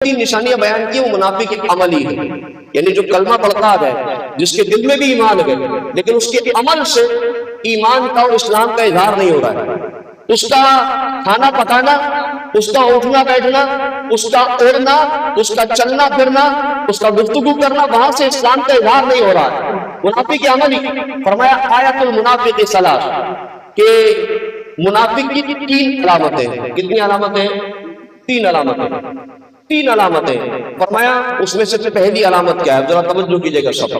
تین نشانیاں بیان کی، وہ منافق عملی ہے، یعنی جو کلمہ پڑھتا ہے، جس کے دل میں بھی ایمان ہے لیکن اس کے عمل سے ایمان کا اور اسلام کا اظہار نہیں ہو رہا ہے۔ اس کا کھانا پکانا، اس کا اٹھنا بیٹھنا، اس کا اوڑھنا، اس کا چلنا پھرنا، اس کا گفتگو کرنا، وہاں سے اسلام کا اظہار نہیں ہو رہا ہے۔ منافق عملی، فرمایا آیت المنافق ثلاث، کہ منافق کی تین علامتیں ہیں۔ کتنی علامتیں؟ تین علامتیں، تین علامتیں۔ فرمایا اس میں سے پہلی علامت کیا ہے؟ ذرا توجہ کیجئے گا سب،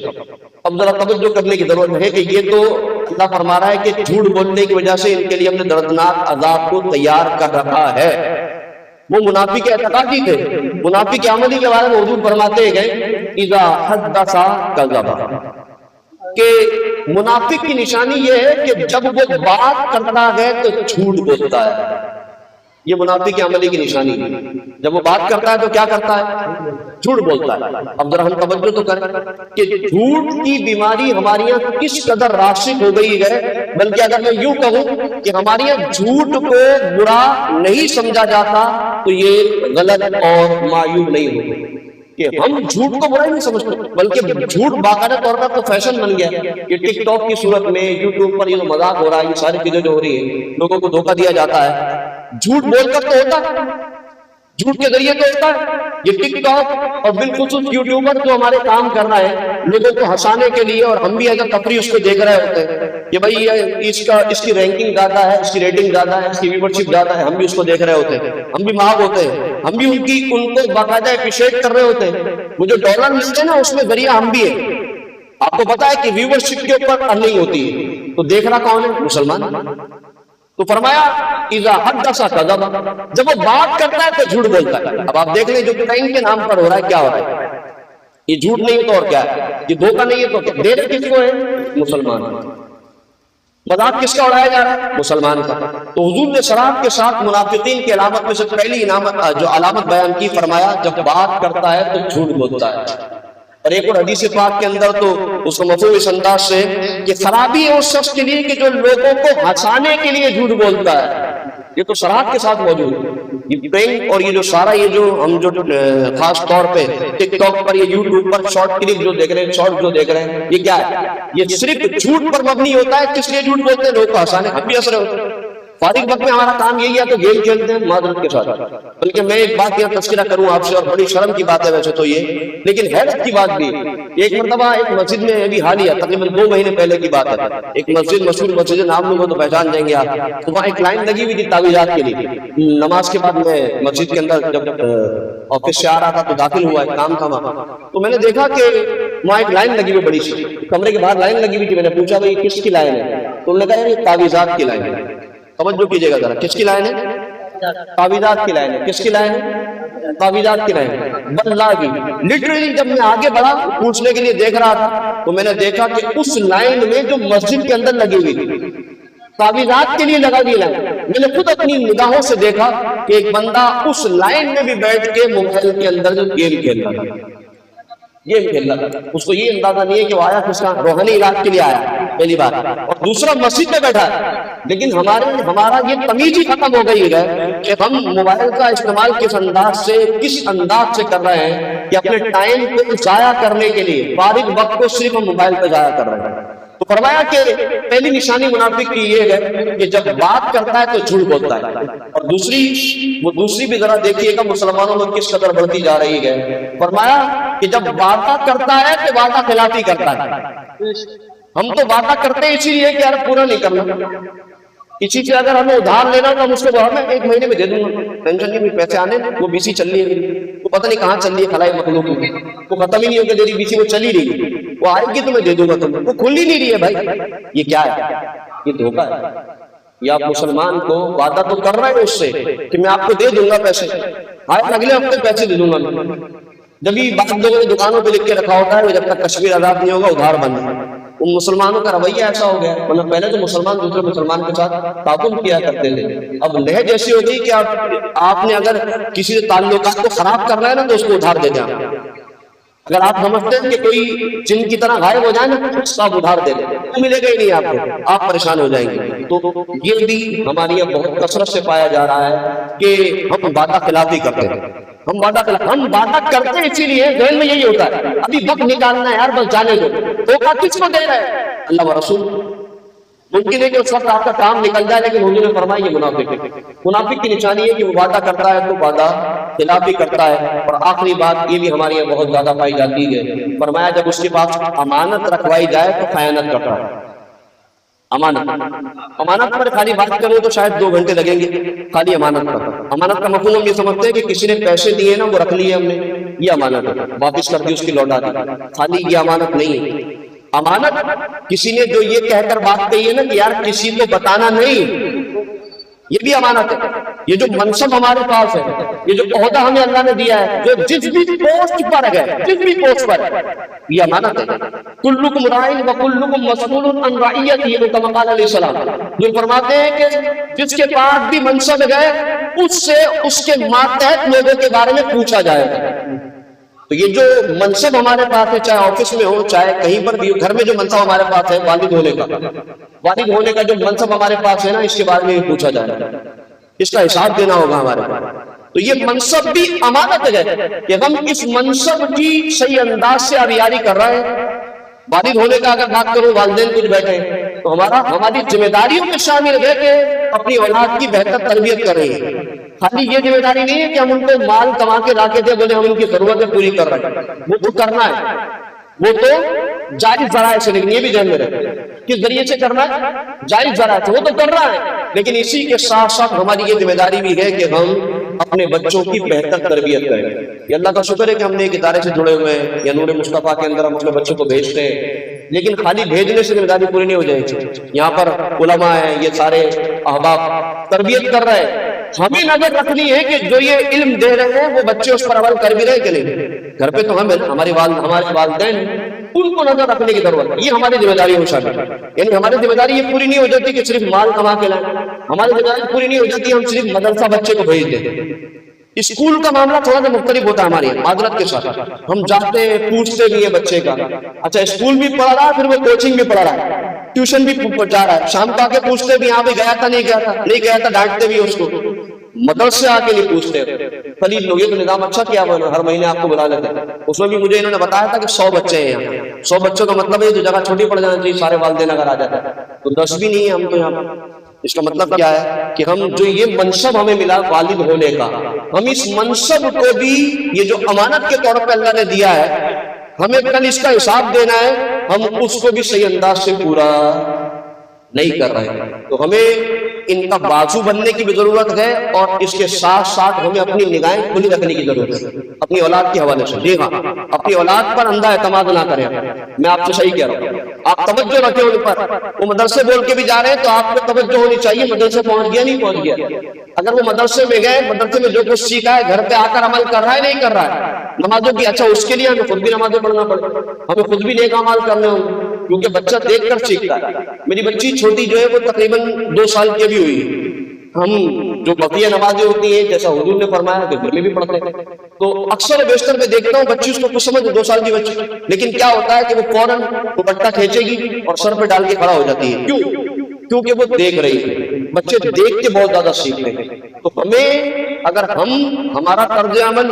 اب ذرا توجہ کرنے کی ضرورت ہے کہ یہ تو اللہ فرما رہا ہے کہ جھوٹ بولنے کی وجہ سے ان کے لیے ہم نے دردناک عذاب کو تیار کر رکھا ہے۔ وہ منافق اعتقادی تھے، منافق عملی کے بارے میں حضور فرماتے گئے اذا حدث کذب، کہ منافق کی نشانی یہ ہے کہ جب وہ بات کرتا ہے تو جھوٹ بولتا ہے۔ یہ منافق عملی کی نشانی ہے، جب وہ بات کرتا ہے تو کیا کرتا ہے؟ جھوٹ بولتا ہے۔ اب ذرا ہم توجہ تو کریں کہ جھوٹ کی بیماری ہمارے یہاں کس قدر راسخ ہو گئی ہے، بلکہ اگر میں یوں کہوں کہ ہمارے یہاں جھوٹ کو برا نہیں سمجھا جاتا تو یہ غلط اور معیوب نہیں ہوگا کہ ہم جھوٹ کو برا نہیں سمجھتے، بلکہ جھوٹ باقاعدہ طور پر تو فیشن بن گیا کہ ٹک ٹاک کی صورت میں، یوٹیوب پر یہ مذاق ہو رہا ہے، یہ ساری چیزیں جو ہو رہی ہیں، لوگوں کو دھوکہ دیا جاتا ہے۔ جھوٹ بول کر تو ہوتا ہے، جھوٹ کے ذریعے تو ہوتا ہے۔ یہ ٹک ٹاک اور بالخصوص یوٹیوبر جو ہمارے کام کر رہا ہے لوگوں کو ہنسانے کے لیے، اور ہم بھی اگر تفریح اس کو دیکھ رہے ہوتے ہیں کہ بھائی اس کی رینکنگ زیادہ ہے، اس کی ریٹنگ زیادہ ہے، اس کی ویورشپ زیادہ ہے، ہم بھی اس کو دیکھ رہے ہوتے ہیں، ہم بھی ماغ ہوتے ہیں، ہم بھی ان کو باقاعدہ اپریشیٹ کر رہے ہوتے ہیں۔ وہ جو ڈالر ملتے ہیں نا، اس میں ذریعہ ہم بھی ہیں۔ آپ کو پتا ہے کہ ویورشپ کے اوپر ارننگ ہوتی ہے، تو دیکھ رہا کون ہے؟ مسلمان۔ تو فرمایا اذا حدث کذب، جب وہ بات کرتا ہے تو جھوٹ بولتا ہے۔ اب آپ دیکھ لیں جو ٹائم کے نام پر ہو رہا ہے کیا ہو رہا ہے، یہ جھوٹ نہیں تو اور کیا ہے، یہ دھوکہ نہیں ہے تو کیا؟ دے رہے کس کو ہے؟ مسلمان۔ مذاق کس کا اڑایا جا رہا ہے؟ مسلمان کا۔ تو حضور نے شراب کے ساتھ منافقین کی علامت میں سے پہلی علامت بیان کی، فرمایا جب بات کرتا ہے تو جھوٹ بولتا ہے۔ اور ایک اور حدیث پاک کے اندر تو اس کو مفہوم اس انداز سے کہ خرابی ہے اس شخص کے لیے کہ جو لوگوں کو ہنسانے کے لیے جھوٹ بولتا ہے۔ یہ تو شراب کے ساتھ موجود ہے، یہ پرینک اور یہ جو سارا یہ جو ہم جو خاص طور پہ ٹک ٹاک پر، یہ یوٹیوب پر شارٹ کلپ جو دیکھ رہے ہیں، شارٹ جو دیکھ رہے ہیں، یہ کیا ہے؟ یہ صرف جھوٹ پر مبنی ہوتا ہے۔ کس لیے جھوٹ بولتے ہیں؟ لوگوں کو ہنسانے، ہم بھی ہنس رہے ہوتے ہیں۔ فارغ وقت میں ہمارا کام یہی ہے تو گیم کھیلتے ہیں معذرت کے ساتھ۔ بلکہ میں ایک بات یہاں تذکرہ کروں آپ سے، اور بڑی شرم کی بات ہے ویسے تو یہ، لیکن حیرت کی بات بھی، ایک مرتبہ ایک مسجد میں ابھی حالیہ تقریباً 2 مہینے پہلے کی بات ہے، ایک مسجد، مشہور مسجد، نام لوں گا تو پہچان جائیں گے آپ، تو وہاں ایک لائن لگی ہوئی تھی تعویذات کے لیے۔ نماز کے بعد میں مسجد کے اندر جب آفس سے آ رہا تھا تو داخل ہوا، ایک کام تھا وہاں، تو میں نے دیکھا کہ وہاں ایک لائن لگی ہوئی بڑی سی، کمرے کے باہر لائن لگی ہوئی تھی۔ میں نے پوچھا بھائی کس کی لائن ہے؟ تو انہوں نے کہا یہ تعویذات کی لائن ہے۔ توجہ کیجئے گا ذرا، کس کی لائن ہے؟ تعویذات کی لائن ہے۔ کس کی لائن ہے؟ تعویذات کی لائن ہے۔ واللہ کی لٹرلی جب میں آگے بڑھا پوچھنے کے لیے دیکھ رہا تھا تو میں نے دیکھا کہ اس لائن میں جو مسجد کے اندر لگی ہوئی تھی، تعویذات کے لیے لگا دی لائن، میں نے خود اپنی نگاہوں سے دیکھا کہ ایک بندہ اس لائن میں بھی بیٹھ کے موبائل کے اندر جو گیم کھیل رہا تھا، گیم کھیل رہا تھا۔ اس کو یہ اندازہ نہیں ہے کہ وہ آیا کس کا روحانی علاج کے لیے آیا، پہلی بات، اور دوسرا مسجد میں بیٹھا ہے۔ لیکن ہمارا یہ تمیز ہی ختم ہو گئی ہے کہ ہم موبائل کا استعمال کس انداز سے کر رہے ہیں کہ اپنے ٹائم کو ضائع کرنے کے لیے فارغ وقت کو صرف ہم موبائل پہ ضائع کر رہے ہیں۔ تو فرمایا کہ پہلی نشانی منافق کی یہ ہے کہ جب بات کرتا ہے تو جھوٹ بولتا ہے۔ اور دوسری بھی ذرا دیکھیے گا مسلمانوں میں کس قدر بڑھتی جا رہی ہے۔ فرمایا کہ جب وعدہ کرتا ہے تو وعدہ خلافی کرتا ہے۔ ہم تو وعدہ کرتے ہیں اسی لیے کہ یار پورا نہیں کرنا، کسی سے اگر ہمیں ادھار لینا تو ہم اس کو میں 1 مہینے میں دے دوں گا، ٹینشن نہیں، پیسے آنے، وہ بیسی چل رہی ہے، وہ پتہ نہیں کہاں چل رہی ہے، خلائی مخلوق میں وہ ختم ہی نہیں ہوگا، میری بیسی وہ چل ہی رہی ہے، وہ آئے گی تو میں دے دوں گا تمہیں، وہ کھل ہی نہیں رہی ہے۔ بھائی یہ کیا ہے؟ یہ دھوکہ ہے۔ یہ آپ مسلمان کو وعدہ تو کر رہے ہیں اس سے کہ میں آپ کو دے دوں گا پیسے، اگلے ہفتے پیسے دے دوں گا میں، جب بھی بعض لوگوں نے دکانوں پہ لکھ کے رکھا ہوتا ہے جب تک کشمیر آزاد نہیں ہوگا ادھار بند ہے۔ ان مسلمانوں کا رویہ ایسا ہو گیا، ورنہ پہلے تو مسلمان دوسرے مسلمان کے ساتھ تعاون کیا کرتے تھے، اب لہج ایسی ہو گئی کہ آپ نے اگر کسی سے تعلقات کو خراب کرنا ہے نا تو اس کو ادھار دے دیں۔ اگر آپ سمجھتے ہیں کہ کوئی جن کی طرح غائب ہو جائے نا تو آپ ادھار دے دیں، تو ملے گا ہی نہیں آپ کو، آپ پریشان ہو جائیں گے۔ تو یہ بھی ہمارے یہاں بہت کثرت سے پایا جا رہا ہے کہ ہم وعدہ خلافی کرتے ہیں، ہم وعدہ کرتے ہیں، اسی لیے ذہن میں یہی ہوتا ہے ابھی وقت نکالنا ہے یار، بس جانے دو، دھوکہ کس کو دے رہے ہیں؟ اللہ و رسول۔ ممکن ہے کہ اس وقت آپ کا کام نکل جائے، لیکن حضور نے فرمایا یہ منافق ہے۔ منافق کی نشانی ہے کہ وہ وعدہ کرتا ہے تو وعدہ خلافی کرتا ہے۔ اور آخری بات یہ بھی ہمارے یہاں بہت زیادہ پائی جاتی ہے، فرمایا جب اس کے پاس امانت رکھوائی جائے تو خیانت کرتا ہے۔ امانت پر خالی بات کریں تو شاید 2 گھنٹے لگیں گے، خالی امانت پر۔ امانت کا مفہوم ہم یہ سمجھتے ہیں کہ کسی نے پیسے دیے نا، وہ رکھ لیے ہم نے، یہ امانت ہے، واپس کر دی، اس کی لوٹا دی، خالی یہ امانت نہیں ہے۔ امانت کسی نے جو یہ کہہ کر بات کہی ہے نا کہ یار کسی کو بتانا نہیں، یہ بھی امانت ہے۔ یہ جو منصب ہمارے پاس ہے، یہ جو عہدہ ہمیں اللہ نے دیا ہے، جو جس بھی پوسٹ پر ہے، جس بھی پوسٹ پر ہے، یہ امانت ہے۔ کلکم راعٍ وکلکم مسئول عن رعیتہ، کما قال علیہ السلام، جو فرماتے ہیں کہ جس کے پاس بھی منصب ہے اس سے اس کے ماتحت لوگوں کے بارے میں پوچھا جائے گا۔ تو یہ جو منصب ہمارے پاس ہے، چاہے آفس میں ہو چاہے کہیں پر بھی ہو، گھر میں جو منصب ہمارے پاس ہے، والد ہونے کا جو منصب ہمارے پاس ہے نا، اس کے بارے میں پوچھا جائے گا، اس کا حساب دینا ہوگا ہمارے پاس۔ تو یہ منصب بھی امانت ہے کہ ہم اس منصب کی صحیح انداز سے آبیاری کر رہے ہیں۔ والد ہونے کا اگر بات کروں، والدین کچھ بیٹھے ہیں تو ہماری ذمہ داریوں میں شامل ہے کہ اپنی اولاد کی بہتر تربیت کر رہی ہے۔ خالی یہ ذمہ داری نہیں ہے کہ ہم ان کو مال کما کے لا کے دے، بولے ہم ان کی ضرورتیں پوری کر رہے ہیں، وہ تو کرنا ہے، وہ تو جائز ذرائع سے، لیکن یہ بھی ذہن میں رکھیں کس ذریعے سے کرنا ہے، جائز ذرائع سے، وہ تو کر رہا ہے، لیکن اسی کے ساتھ ساتھ ہماری یہ ذمہ داری بھی ہے کہ ہم اپنے بچوں کی بہتر تربیت کریں۔ یہ اللہ کا شکر ہے کہ ہم نے ایک ادارے سے جڑے ہوئے ہیں، یا نور مصطفیٰ کے اندر ہم اپنے بچوں کو بھیجتے ہیں، لیکن خالی بھیجنے سے ذمہ داری پوری نہیں ہو جائے گی۔ یہاں پر علماء ہیں، یہ سارے احباب تربیت کر رہے ہیں، ہمیں نظر رکھنی ہے کہ جو یہ علم دے رہے ہیں وہ بچے اس پر عمل کر بھی رہے کہ نہیں۔ گھر پہ تو ہمارے والدین، ان کو نظر رکھنے کی ضرورت ہے، یہ ہماری ذمہ داری ہو شامل ہے۔ یعنی ہماری ذمہ داری یہ پوری نہیں ہو جاتی کہ صرف مال کما کے لائیں، ہماری ذمہ داری پوری نہیں ہو جاتی ہم صرف مدرسہ بچے کو بھیج دیں۔ اسکول کا معاملہ تھوڑا سا مختلف ہوتا ہے ہمارے یہاں، معذرت کے ساتھ ہم جاتے ہیں، پوچھتے بھی ہیں بچے کا، اچھا اسکول بھی پڑھ رہا ہے، پھر وہ کوچنگ بھی پڑھ رہا ہے، ٹیوشن بھی جا رہا ہے، شام کو آ کے پوچھتے بھی، ہاں بھی گیا تھا نہیں گیا تھا، ڈانٹتے بھی اس کو۔ مدرسے آ کے نہیں پوچھتے، خلیل لوگ، یہ تو نظام اچھا کیا ہوا ہے، ہر مہینے آپ کو بلا لیتے ہیں۔ اس میں بھی مجھے انہوں نے بتایا تھا کہ 100 بچے ہیں یہاں، 100 بچوں کا مطلب ہے جو جگہ چھوٹی پڑ جانا چاہیے، سارے والدین اگر آ جاتے ہیں تو 10 بھی نہیں ہے ہم تو یہاں پر۔ اس کا مطلب کیا ہے کہ ہم جو یہ منصب ہمیں ملا والد ہونے کا، ہم اس منصب کو بھی یہ جو امانت کے طور پہ اللہ نے دیا ہے، ہمیں کل اس کا حساب دینا ہے، ہم اس کو بھی صحیح انداز سے پورا نہیں کر رہے۔ تو ہمیں ان کا بازو بننے کی بھی ضرورت ہے، اور اس کے ساتھ ساتھ ہمیں اپنی نگاہیں کھلی رکھنے کی ضرورت ہے اپنی اولاد کے حوالے سے۔ جی ہاں، اپنی اولاد پر اندھا اعتماد نہ کریں، میں آپ سے صحیح کہہ رہا ہوں، آپ توجہ رکھیں ان پر۔ وہ مدرسے بول کے بھی جا رہے ہیں تو آپ کو توجہ ہونی چاہیے، مدرسے پہنچ گیا نہیں پہنچ گیا۔ اگر وہ مدرسے میں گئے، مدرسے میں جو کچھ سیکھا ہے گھر پہ آ کر عمل کر رہا ہے نہیں کر رہا ہے، نمازوں کی، اچھا اس کے لیے ہمیں خود بھی نمازیں پڑھنا پڑے، ہمیں خود بھی نیک اعمال کرنے ہوں گے، کیونکہ بچہ دیکھ کر سیکھتا ہے۔ میری بچی چھوٹی جو ہے وہ تقریباً 2 سال کی بھی ہوئی ہے، ہم جو بقیہ نمازیں ہوتی ہیں جیسا حضور نے فرمایا کہ گھر میں بھی پڑھتے ہیں، تو اکثر بیشتر میں دیکھتا ہوں بچی اس کو کچھ سمجھ 2 سال کی بچی، لیکن کیا ہوتا ہے کہ وہ فوراً دوپٹہ کھینچے گی اور سر پہ ڈال کے کھڑا ہو جاتی ہے۔ کیوں؟ کیونکہ وہ دیکھ رہی ہے۔ بچے دیکھ کے بہت زیادہ سیکھتے ہیں۔ تو ہمیں اگر ہمارا طرز عمل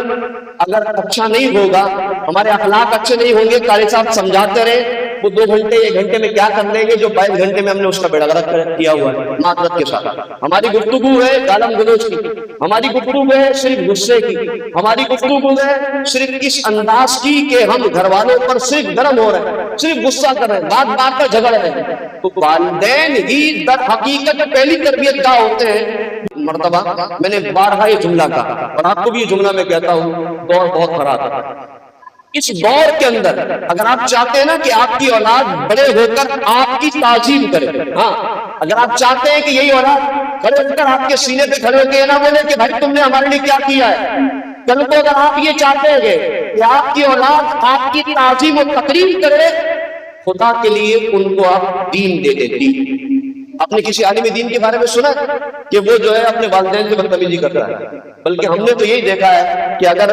اگر اچھا نہیں ہوگا، ہمارے اخلاق اچھے نہیں ہوں گے، قاری صاحب سمجھاتے رہے، وہ 2 گھنٹے 1 گھنٹے میں کیا کر لیں گے جو 22 گھنٹے میں ہم نے اس کا بیڑا غرق کیا ہوا ہے، معذرت کے ساتھ۔ ہماری گفتگو ہے گالم گلوچ کی، ہماری گفتگو ہے صرف غصے کی، ہماری گفتگو ہے صرف اس انداز کی کہ ہم گھر والوں پر صرف گرم ہو رہے ہیں، صرف غصہ کر رہے ہیں، بات پر جھگڑ رہے ہیں۔ تو والدین ہی در حقیقت پہلی تربیت گاہ ہوتے ہیں۔ مرتبہ میں نے بارہا یہ جملہ کہا، اور آپ کو بھی یہ جملہ میں کہتا ہوں، دور بہت خراب ہے۔ اس دور کے اندر اگر آپ چاہتے ہیں نا کہ آپ کی اولاد بڑے ہو کر آپ کی تعظیم کرے، ہاں اگر آپ چاہتے ہیں کہ یہی اولاد بڑے ہو کر آپ کے سینے پہ کھڑے ہو کے نہ بولے کہ بھائی تم نے ہمارے لیے کیا کیا ہے، کل کو اگر آپ یہ چاہتے ہیں کہ آپ کی اولاد آپ کی تعظیم و تقریم کرے، خدا کے لیے ان کو آپ دین دے دیتی۔ آپ نے کسی عالم دین کے بارے میں سنا کہ وہ جو ہے اپنے والدین سے بدتمیزی کرتا ہے؟ بلکہ ہم نے تو یہی دیکھا ہے کہ اگر